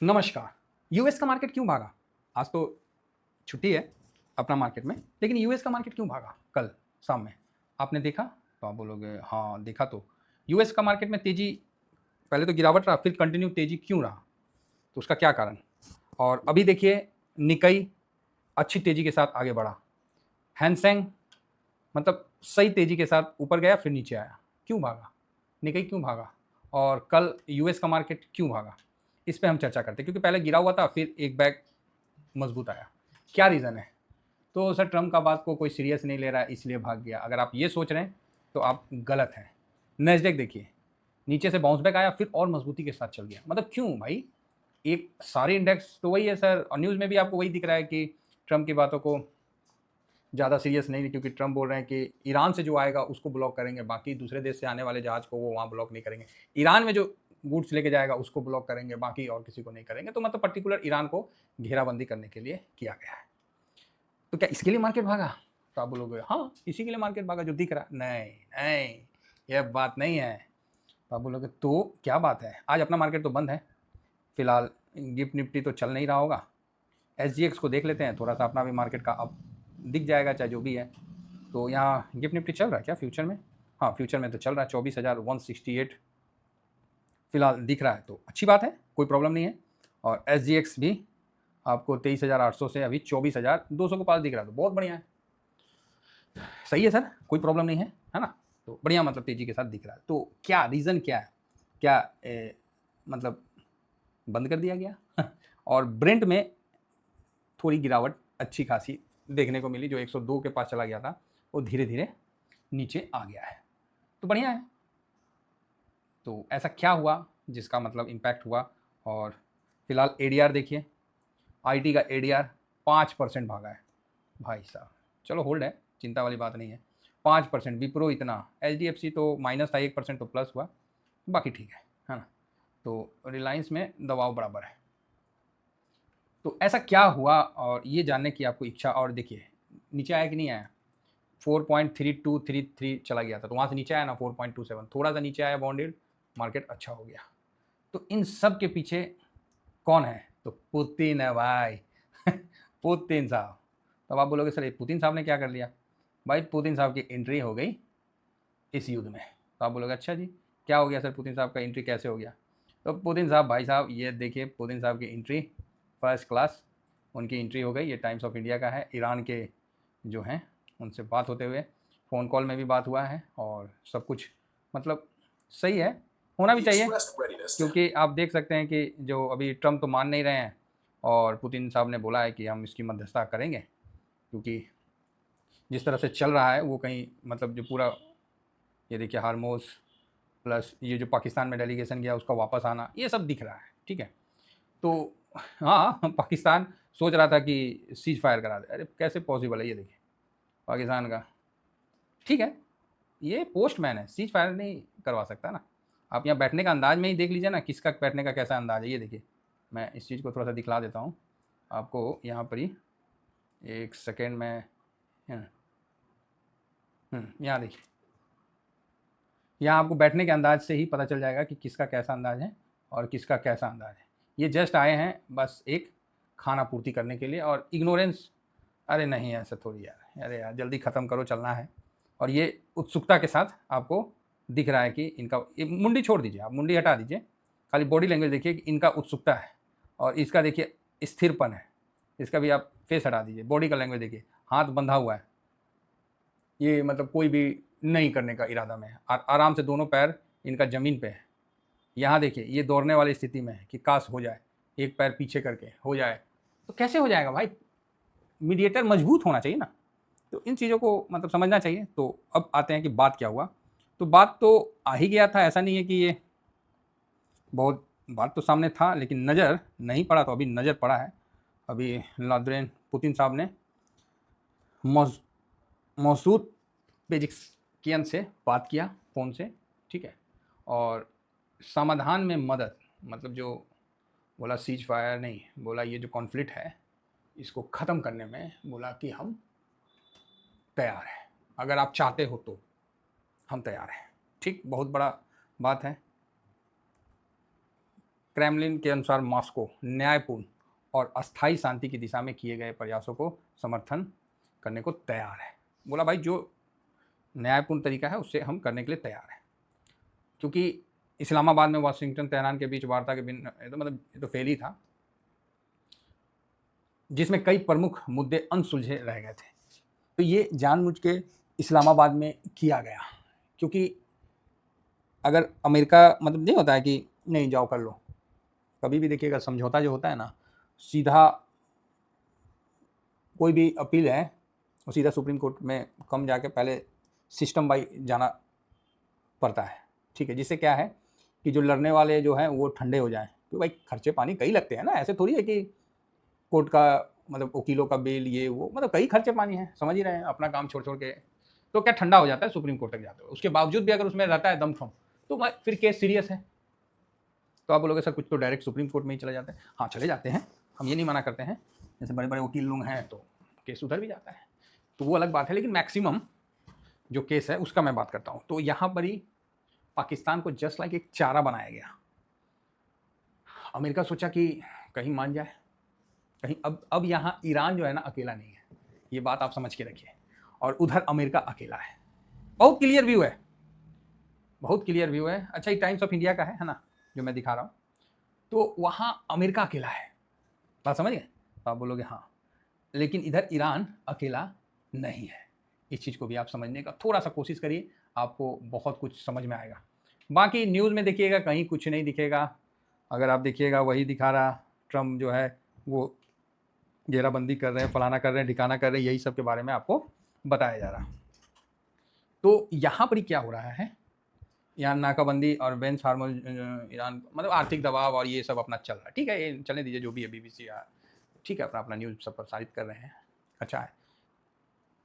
नमस्कार। यूएस का मार्केट क्यों भागा? आज तो छुट्टी है अपना मार्केट में, लेकिन यूएस का मार्केट क्यों भागा कल शाम में? आपने देखा? तो आप बोलोगे हाँ, देखा तो। यूएस का मार्केट में तेज़ी, पहले तो गिरावट रहा, फिर कंटिन्यू तेज़ी क्यों रहा? तो उसका क्या कारण? और अभी देखिए, निक्केई अच्छी तेज़ी के साथ आगे बढ़ा। हैंसेंग मतलब सही तेज़ी के साथ ऊपर गया, फिर नीचे आया। क्यों भागा? निक्केई क्यों भागा? और कल यूएस का मार्केट क्यों भागा? इस पे हम चर्चा करते हैं, क्योंकि पहले गिरा हुआ था, फिर एक बैग मजबूत आया। क्या रीज़न है? तो सर, ट्रम्प का बात को कोई सीरियस नहीं ले रहा है इसलिए भाग गया। अगर आप ये सोच रहे हैं तो आप गलत हैं। नैस्डैक देखिए, नीचे से बाउंस बैक आया, फिर और मजबूती के साथ चल गया। मतलब क्यों भाई? एक सारे इंडेक्स तो वही है सर, और न्यूज़ में भी आपको वही दिख रहा है कि ट्रम्प की बातों को ज़्यादा सीरियस नहीं, क्योंकि ट्रम्प बोल रहे हैं कि ईरान से जो आएगा उसको ब्लॉक करेंगे, बाकी दूसरे देश से आने वाले जहाज़ को वो वहाँ ब्लॉक नहीं करेंगे। ईरान में जो गुड्स लेके जाएगा उसको ब्लॉक करेंगे, बाकी और किसी को नहीं करेंगे। तो मतलब पर्टिकुलर ईरान को घेराबंदी करने के लिए किया गया है। तो क्या इसके लिए मार्केट भागा? तो आप बोलोगे हाँ, इसी के लिए मार्केट भागा जो दिख रहा। नहीं नहीं, यह बात नहीं है। तो आप बोलोगे तो क्या बात है? आज अपना मार्केट तो बंद है फिलहाल, गिफ्ट निफ्टी तो चल नहीं रहा होगा। एसजीएक्स को देख लेते हैं, थोड़ा सा अपना भी मार्केट का अब दिख जाएगा, चाहे जो भी है। तो यहाँ गिफ्ट निफ्टी चल रहा है क्या फ्यूचर में? हाँ, फ्यूचर में तो चल रहा है 24,168 फिलहाल दिख रहा है, तो अच्छी बात है, कोई प्रॉब्लम नहीं है। और एसजीएक्स भी आपको 23,800 से अभी 24,200 के पास दिख रहा है, तो बहुत बढ़िया है। सही है सर, कोई प्रॉब्लम नहीं है ना? तो बढ़िया, मतलब तेजी के साथ दिख रहा है। तो क्या रीज़न क्या है? क्या मतलब बंद कर दिया गया? और ब्रेंट में थोड़ी गिरावट अच्छी खासी देखने को मिली, जो 102 के पास चला गया था वो धीरे धीरे नीचे आ गया है, तो बढ़िया है। तो ऐसा क्या हुआ जिसका मतलब इम्पैक्ट हुआ? और फिलहाल एडीआर देखिए, आईटी का एडीआर 5% भागा है भाई साहब। चलो होल्ड है, चिंता वाली बात नहीं है। 5%, विप्रो इतना, एचडीएफसी तो माइनस था, 1% तो प्लस हुआ, बाकी ठीक है ना? तो रिलायंस में दबाव बराबर है। तो ऐसा क्या हुआ, और ये जानने की आपको इच्छा। और देखिए नीचे आया कि नहीं आया? 4.3233 चला गया था, तो वहाँ से नीचे आया ना 4.27, थोड़ा सा नीचे आया बॉन्ड यील्ड, मार्केट अच्छा हो गया। तो इन सब के पीछे कौन है? तो पुतिन है भाई। पुतिन साहब। तब आप बोलोगे सर ये पुतिन साहब ने क्या कर लिया? भाई पुतिन साहब की एंट्री हो गई इस युद्ध में। तो आप बोलोगे अच्छा जी, क्या हो गया सर, पुतिन साहब का एंट्री कैसे हो गया? तो पुतिन साहब, भाई साहब ये देखिए, पुतिन साहब की एंट्री फर्स्ट क्लास, उनकी एंट्री हो गई। ये टाइम्स ऑफ इंडिया का है। ईरान के जो हैं उनसे बात होते हुए, फ़ोन कॉल में भी बात हुआ है, और सब कुछ मतलब सही है, होना भी चाहिए। क्योंकि आप देख सकते हैं कि जो अभी ट्रम्प तो मान नहीं रहे हैं, और पुतिन साहब ने बोला है कि हम इसकी मध्यस्थता करेंगे, क्योंकि जिस तरह से चल रहा है वो कहीं मतलब जो पूरा, ये देखिए हारमोस प्लस ये जो पाकिस्तान में डेलीगेशन गया उसका वापस आना, ये सब दिख रहा है। ठीक है, तो हाँ, पाकिस्तान सोच रहा था कि सीज फायर करा दे। अरे कैसे पॉसिबल है? ये देखिए पाकिस्तान का, ठीक है, ये पोस्टमैन है, सीज फायर नहीं करवा सकता ना। आप यहाँ बैठने का अंदाज में ही देख लीजिए ना, किसका बैठने का कैसा अंदाज है। ये देखिए, मैं इस चीज़ को थोड़ा सा दिखला देता हूँ आपको यहाँ पर ही, एक सेकेंड में। यहाँ देखिए, यहाँ आपको बैठने के अंदाज से ही पता चल जाएगा कि किसका कैसा अंदाज है और किसका कैसा अंदाज है। ये जस्ट आए हैं बस एक खाना पूर्ति करने के लिए, और इग्नोरेंस, अरे नहीं ऐसा थोड़ी यार, अरे यार जल्दी ख़त्म करो, चलना है। और ये उत्सुकता के साथ आपको दिख रहा है कि इनका, ये मुंडी छोड़ दीजिए, आप मुंडी हटा दीजिए, खाली बॉडी लैंग्वेज देखिए कि इनका उत्सुकता है। और इसका देखिए स्थिरपन है, इसका भी आप फेस हटा दीजिए, बॉडी का लैंग्वेज देखिए, हाथ बंधा हुआ है, ये मतलब कोई भी नहीं करने का इरादा में है। आराम से दोनों पैर इनका ज़मीन पे है। यहाँ देखिए ये दौड़ने वाली स्थिति में है कि काश हो जाए, एक पैर पीछे करके हो जाए। तो कैसे हो जाएगा भाई? मीडिएटर मजबूत होना चाहिए ना। तो इन चीज़ों को मतलब समझना चाहिए। तो अब आते हैं कि बात क्या हुआ। तो बात तो आ ही गया था, ऐसा नहीं है कि ये बहुत, बात तो सामने था, लेकिन नज़र नहीं पड़ा। तो अभी नज़र पड़ा है। अभी व्लादिमीर पुतिन साहब ने मौसूद पेजिशकियन से बात किया फ़ोन से, ठीक है। और समाधान में मदद, मतलब जो बोला सीज फायर नहीं, बोला ये जो कॉन्फ्लिक्ट है इसको ख़त्म करने में, बोला कि हम तैयार हैं, अगर आप चाहते हो तो हम तैयार हैं। ठीक, बहुत बड़ा बात है। क्रेमलिन के अनुसार मॉस्को न्यायपूर्ण और अस्थायी शांति की दिशा में किए गए प्रयासों को समर्थन करने को तैयार है। बोला भाई जो न्यायपूर्ण तरीका है उससे हम करने के लिए तैयार हैं, क्योंकि इस्लामाबाद में वाशिंगटन तेहरान के बीच वार्ता के बिन ये तो फेल ही था, जिसमें कई प्रमुख मुद्दे अनसुलझे रह गए थे। तो ये जानबूझ के इस्लामाबाद में किया गया, क्योंकि अगर अमेरिका नहीं होता है कि नहीं जाओ कर लो, कभी भी देखिएगा समझौता जो होता है ना, सीधा कोई भी अपील है वो सीधा सुप्रीम कोर्ट में कम जाके पहले सिस्टम बाई जाना पड़ता है, ठीक है। जिससे क्या है कि जो लड़ने वाले जो हैं वो ठंडे हो जाएं, तो भाई खर्चे पानी कई लगते हैं ना, ऐसे थोड़ी है कि कोर्ट का वकीलों का बिल ये वो कई खर्चे पानी है, समझ ही रहे हैं, अपना काम छोड़ छोड़ के तो क्या ठंडा हो जाता है सुप्रीम कोर्ट तक जाते हुए। उसके बावजूद भी अगर उसमें रहता है दमखम तो फिर केस सीरियस है, तो आप बोलोगे सर कुछ तो डायरेक्ट सुप्रीम कोर्ट में ही चले जाते हैं। हाँ चले जाते हैं, हम ये नहीं मना करते हैं, जैसे बड़े बड़े वकील लोग हैं तो केस उधर भी जाता है, तो वो अलग बात है, लेकिन मैक्सिमम जो केस है उसका मैं बात करता हूँ। तो यहाँ पर ही पाकिस्तान को जस्ट लाइक एक चारा बनाया गया। अमेरिका सोचा कि कहीं मान जाए, कहीं अब यहाँ ईरान जो है ना अकेला नहीं है, ये बात आप समझ के रखिए, और उधर अमेरिका अकेला है। बहुत क्लियर व्यू है, बहुत क्लियर व्यू है। अच्छा ये टाइम्स ऑफ इंडिया का है ना जो मैं दिखा रहा हूँ, तो वहाँ अमेरिका अकेला है, बात समझ गए। तो आप बोलोगे हाँ, लेकिन इधर ईरान अकेला नहीं है। इस चीज़ को भी आप समझने का थोड़ा सा कोशिश करिए, आपको बहुत कुछ समझ में आएगा। बाकी न्यूज़ में देखिएगा कहीं कुछ नहीं दिखेगा, अगर आप देखिएगा वही दिखा रहा, ट्रम्प जो है वो घेराबंदी कर रहे हैं, फलाना कर रहे हैं, ठिकाना कर रहे हैं, यही सब के बारे में आपको बताया जा रहा। तो यहाँ पर ही क्या हो रहा है, यहाँ नाकाबंदी और बेंच हार्मोन ईरान आर्थिक दबाव और ये सब अपना चल रहा है, ठीक है, ये चलने दीजिए, जो भी है BBC ठीक है अपना अपना न्यूज़ सब प्रसारित कर रहे हैं, अच्छा है।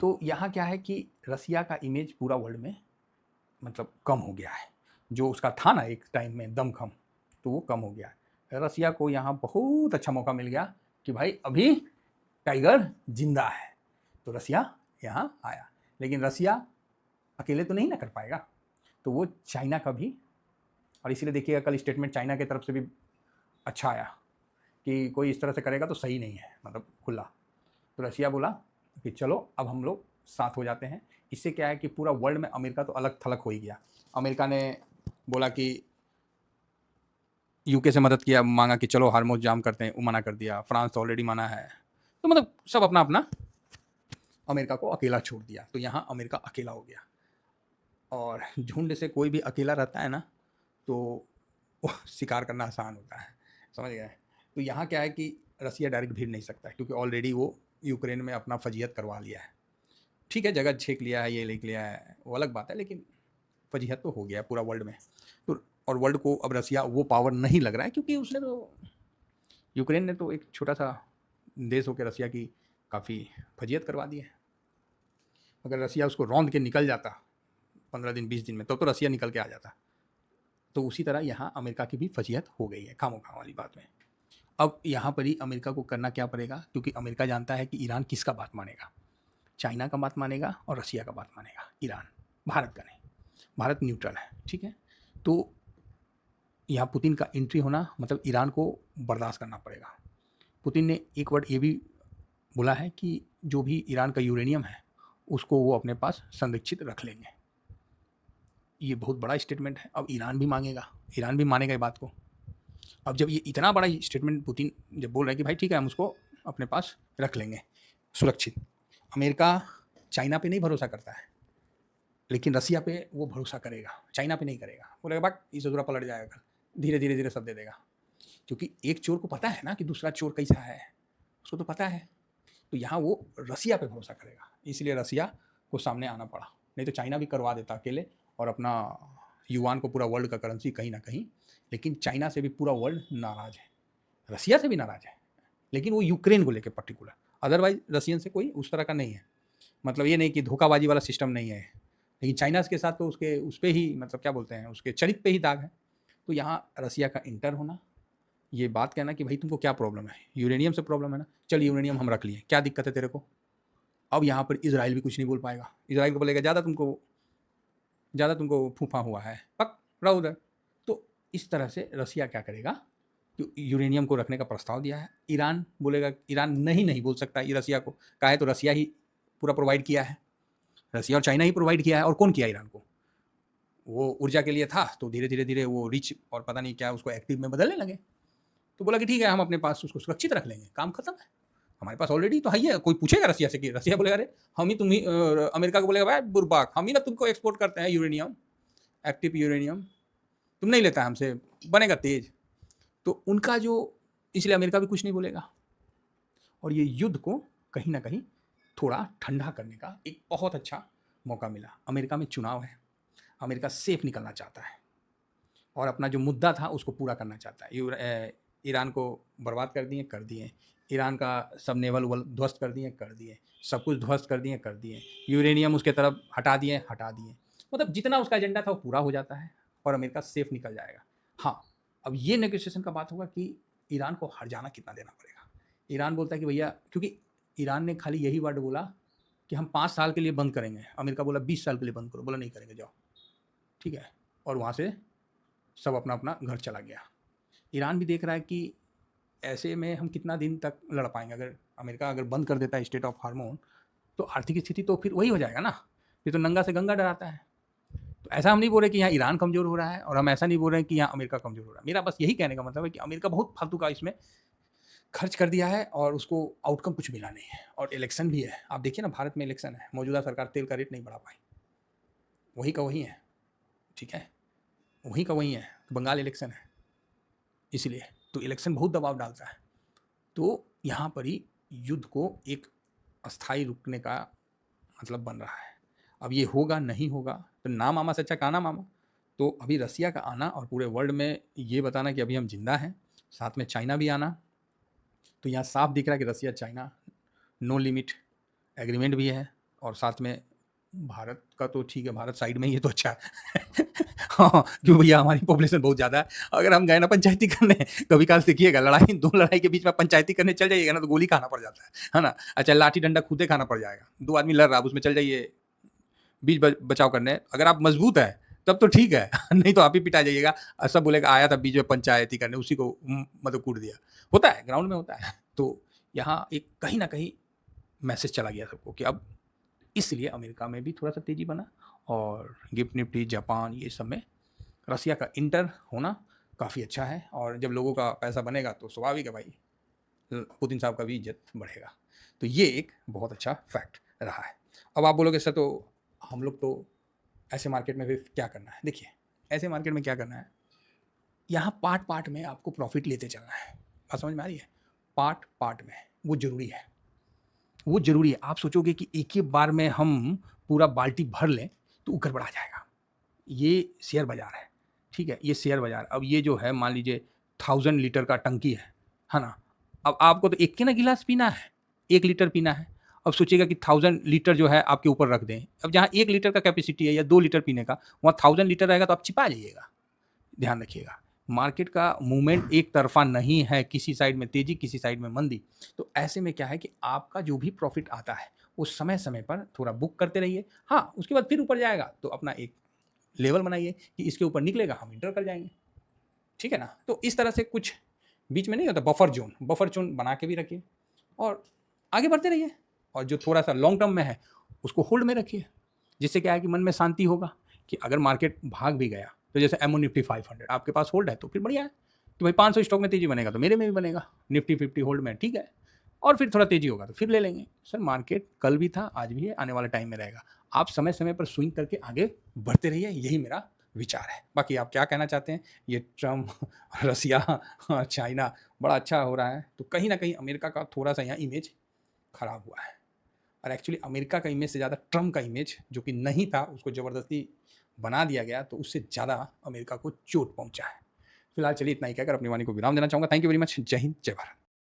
तो यहाँ क्या है कि रसिया का इमेज पूरा वर्ल्ड में कम हो गया है, जो उसका था ना एक टाइम में दमखम, तो वो कम हो गया है। रसिया को यहाँ बहुत अच्छा मौका मिल गया कि भाई अभी टाइगर जिंदा है, तो रसिया यहाँ आया। लेकिन रसिया अकेले तो नहीं ना कर पाएगा, तो वो चाइना का भी, और इसीलिए देखिएगा कल स्टेटमेंट चाइना की तरफ से भी अच्छा आया कि कोई इस तरह से करेगा तो सही नहीं है, खुला। तो रसिया बोला कि चलो अब हम लोग साथ हो जाते हैं। इससे क्या है कि पूरा वर्ल्ड में अमेरिका तो अलग थलग हो ही गया। अमेरिका ने बोला कि यूके से मदद किया, मांगा कि चलो हार्मोज जाम करते हैं, वो मना कर दिया। फ्रांस तो ऑलरेडी मना है, तो सब अपना अपना अमेरिका को अकेला छोड़ दिया। तो यहाँ अमेरिका अकेला हो गया, और झुंड से कोई भी अकेला रहता है ना तो शिकार करना आसान होता है, समझ गए। तो यहाँ क्या है कि रसिया डायरेक्ट भिड़ नहीं सकता है, क्योंकि ऑलरेडी वो यूक्रेन में अपना फजीहत करवा लिया है, ठीक है, जगह छेक लिया है, ये लिख लिया है, वो अलग बात है, लेकिन फजीहत तो हो गया पूरा वर्ल्ड में। तो और वर्ल्ड को अब रसिया वो पावर नहीं लग रहा है, क्योंकि उसने तो यूक्रेन ने तो एक छोटा सा देश होकर रसिया की काफ़ी फजीहत करवा दी है। अगर रसिया उसको रौंद के निकल जाता 15 दिन 20 दिन में, तो रसिया निकल के आ जाता। तो उसी तरह यहाँ अमेरिका की भी फजीहत हो गई है खामोखा वाली बात में। अब यहाँ पर ही अमेरिका को करना क्या पड़ेगा, क्योंकि अमेरिका जानता है कि ईरान किसका बात मानेगा, चाइना का बात मानेगा और रसिया का बात मानेगा, ईरान भारत का नहीं, भारत न्यूट्रल है, ठीक है। तो यहाँ पुतिन का एंट्री होना ईरान को बर्दाश्त करना पड़ेगा। पुतिन ने एक वर्ड ये भी बोला है कि जो भी ईरान का यूरेनियम है उसको वो अपने पास संरक्षित रख लेंगे। ये बहुत बड़ा स्टेटमेंट है। अब ईरान भी मांगेगा, ईरान भी मानेगा ये बात को। अब जब ये इतना बड़ा स्टेटमेंट पुतिन जब बोल रहे हैं कि भाई ठीक है हम उसको अपने पास रख लेंगे सुरक्षित, अमेरिका चाइना पे नहीं भरोसा करता है, लेकिन रसिया पे वो भरोसा करेगा, चाइना पे नहीं करेगा। बोलेगा बात इसे दूरा पलट जाएगा, धीरे धीरे धीरे सब दे देगा, क्योंकि एक चोर को पता है ना कि दूसरा चोर कैसा है, उसको तो पता है। तो यहाँ वो रसिया पे भरोसा करेगा, इसलिए रसिया को सामने आना पड़ा, नहीं तो चाइना भी करवा देता अकेले और अपना युआन को पूरा वर्ल्ड का करेंसी कहीं ना कहीं। लेकिन चाइना से भी पूरा वर्ल्ड नाराज है, रसिया से भी नाराज है, लेकिन वो यूक्रेन को लेकर पर्टिकुलर, अदरवाइज रसियन से कोई उस तरह का नहीं है। ये नहीं कि धोखाबाजी वाला सिस्टम नहीं है, लेकिन चाइना के साथ तो उसके उस पर ही क्या बोलते हैं, उसके चरित्र पे ही दाग है। तो यहाँ रसिया का इंटर होना, ये बात कहना कि भाई तुमको क्या प्रॉब्लम है, यूरेनियम से प्रॉब्लम है ना, चल यूरेनियम हम रख लिए, क्या दिक्कत है तेरे को। अब यहाँ पर इजराइल भी कुछ नहीं बोल पाएगा, इजराइल को बोलेगा ज़्यादा तुमको फूफा हुआ है, पक रहो उधर। तो इस तरह से रसिया क्या करेगा, तो यूरेनियम को रखने का प्रस्ताव दिया है। ईरान बोलेगा, ईरान नहीं बोल सकता ये रसिया को, कहा है तो रसिया ही पूरा प्रोवाइड किया है, रसिया और चाइना ही प्रोवाइड किया है, और कौन किया ईरान को? वो ऊर्जा के लिए था, तो धीरे-धीरे वो रिच और पता नहीं क्या उसको एक्टिव में बदलने लगे। तो बोला कि ठीक है, हम अपने पास उसको सुरक्षित रख लेंगे, काम खत्म है। हमारे पास ऑलरेडी तो है ही है। कोई पूछेगा रसिया से कि रसिया बोलेगा अरे हम ही तुम ही अमेरिका को बोलेगा भाई बुर्बाक, हम ही ना तुमको एक्सपोर्ट करते हैं यूरेनियम, एक्टिव यूरेनियम, तुम नहीं लेता है हमसे, बनेगा तेज। तो उनका जो, इसलिए अमेरिका भी कुछ नहीं बोलेगा। और ये युद्ध को कहीं ना कहीं थोड़ा ठंडा करने का एक बहुत अच्छा मौका मिला। अमेरिका में चुनाव है, अमेरिका सेफ निकलना चाहता है और अपना जो मुद्दा था उसको पूरा करना चाहता है। ईरान को बर्बाद कर दिए, ईरान का सब नेवल उवल ध्वस्त कर दिए, सब कुछ ध्वस्त कर दिए, यूरेनियम उसके तरफ हटा दिए। मतलब जितना उसका एजेंडा था वो पूरा हो जाता है और अमेरिका सेफ निकल जाएगा। हाँ, अब ये नेगोशिएशन का बात होगा कि ईरान को हर जाना कितना देना पड़ेगा। ईरान बोलता है कि भैया, क्योंकि ईरान ने खाली यही वर्ड बोला कि हम 5 साल के लिए बंद करेंगे, अमेरिका बोला 20 साल के लिए बंद करो, बोला नहीं करेंगे, जाओ, ठीक है। और वहाँ से सब अपना अपना घर चला गया। ईरान भी देख रहा है कि ऐसे में हम कितना दिन तक लड़ पाएंगे। अगर अमेरिका अगर बंद कर देता है स्टेट ऑफ हार्मोन, तो आर्थिक स्थिति तो फिर वही हो जाएगा ना, फिर तो नंगा से गंगा डराता है। तो ऐसा हम नहीं बोल रहे कि यहाँ ईरान कमज़ोर हो रहा है, और हम ऐसा नहीं बोल रहे हैं कि यहाँ अमेरिका कमज़ोर हो रहा है। मेरा बस यही कहने का मतलब है कि अमेरिका बहुत फालतू का इसमें खर्च कर दिया है और उसको आउटकम कुछ मिला नहीं है। और इलेक्शन भी है, आप देखिए ना, भारत में इलेक्शन है, मौजूदा सरकार तेल का रेट नहीं बढ़ा पाई, वही का वही है, ठीक है, वही का वही है। बंगाल इलेक्शन है, इसलिए तो इलेक्शन बहुत दबाव डालता है। तो यहाँ पर ही युद्ध को एक अस्थाई रुकने का मतलब बन रहा है। अब ये होगा नहीं होगा, तो ना मामा से अच्छा काना मामा। तो अभी रसिया का आना और पूरे वर्ल्ड में ये बताना कि अभी हम जिंदा हैं, साथ में चाइना भी आना, तो यहाँ साफ दिख रहा है कि Russia China no limit agreement भी है। और साथ में भारत का तो ठीक है, भारत साइड में ही है तो अच्छा है हाँ, क्यों भैया, हमारी पॉपुलेशन बहुत ज़्यादा है। अगर हम गए ना पंचायती करने, कभी काल देखिएगा, दो लड़ाई के बीच में पंचायती करने चल जाइएगा ना, तो गोली खाना पड़ जाता है ना। अच्छा, लाठी डंडा खुदे खाना पड़ जाएगा, 2 आदमी लड़ रहा है, उसमें चल जाइए बीच बचाव करने। अगर आप मजबूत है तब तो ठीक है नहीं तो आप ही पिटा जाइएगा। सब बोलेगा आया था बीच में पंचायती करने, उसी को मतलब कूट दिया। होता है, ग्राउंड में होता है। तो यहाँ एक कहीं ना कहीं मैसेज चला गया सबको कि अब, इसलिए अमेरिका में भी थोड़ा सा तेज़ी बना, और गिफ्ट निफ्टी जापान ये सब में रसिया का इंटर होना काफ़ी अच्छा है। और जब लोगों का पैसा बनेगा तो स्वाभाविक है भाई, पुतिन साहब का भी इज्जत बढ़ेगा। तो ये एक बहुत अच्छा फैक्ट रहा है। अब आप बोलोगे सर, तो हम लोग तो ऐसे मार्केट में फिर क्या करना है? देखिए, ऐसे मार्केट में क्या करना है, यहाँ पार्ट पार्ट में आपको प्रॉफिट लेते चलना है। बात समझ में आ रही है? पार्ट पार्ट में वो ज़रूरी है, वो ज़रूरी है। आप सोचोगे कि एक ही बार में हम पूरा बाल्टी भर लें तो ऊपर बढ़ा जाएगा। ये शेयर बाज़ार है, ठीक है, ये शेयर बाज़ार। अब ये जो है, मान लीजिए 1000 लीटर का टंकी है ना? अब आपको तो एक के ना गिलास पीना है, 1 लीटर पीना है। अब सोचिएगा कि 1000 लीटर जो है आपके ऊपर रख दें। अब जहाँ 1 लीटर का कैपेसिटी है या 2 लीटर पीने का, वहाँ 1000 लीटर रहेगा तो आप चिपा जाइएगा। ध्यान रखिएगा, मार्केट का मूवमेंट एक तरफा नहीं है, किसी साइड में तेज़ी, किसी साइड में मंदी। तो ऐसे में क्या है कि आपका जो भी प्रॉफिट आता है, वो समय-समय पर थोड़ा बुक करते रहिए। हाँ, उसके बाद फिर ऊपर जाएगा तो अपना एक लेवल बनाइए कि इसके ऊपर निकलेगा, हम इंटर कर जाएँगे, ठीक है ना? तो इस तरह से कुछ बीच में नहीं होता, बफर ज़ोन बना के भी रखिए और आगे बढ़ते रहिए। और जो थोड़ा-सा लॉन्ग टर्म में है, उसको होल्ड में रखिए। जिससे क्या है कि मन में शांति होगा कि अगर मार्केट भाग भी गया, तो जैसे एमओ निफ्टी 500 आपके पास होल्ड है तो फिर बढ़िया है कि भाई 500 स्टॉक में तेज़ी बनेगा तो मेरे में भी बनेगा, निफ्टी 50 होल्ड में, ठीक है। और फिर थोड़ा तेज़ी होगा तो फिर ले लेंगे। सर, मार्केट कल भी था, आज भी है, आने वाले टाइम में रहेगा। आप समय-समय पर स्विंग करके आगे बढ़ते रहिए, यही मेरा विचार है। बाकी आप क्या कहना चाहते हैं? ये ट्रम्प, रसिया, चाइना बड़ा अच्छा हो रहा है, तो कहीं न कहीं अमेरिका का थोड़ा-सा यहाँ इमेज खराब हुआ है। और एक्चुअली अमेरिका का इमेज से ज़्यादा ट्रम्प का इमेज, जो कि नहीं था, उसको ज़बरदस्ती बना दिया गया, तो उससे ज़्यादा अमेरिका को चोट पहुँचा है। फिलहाल चलिए इतना ही कहकर अपनी वाणी को विराम देना चाहूँगा। Thank you very much. जय हिंद, जय भारत।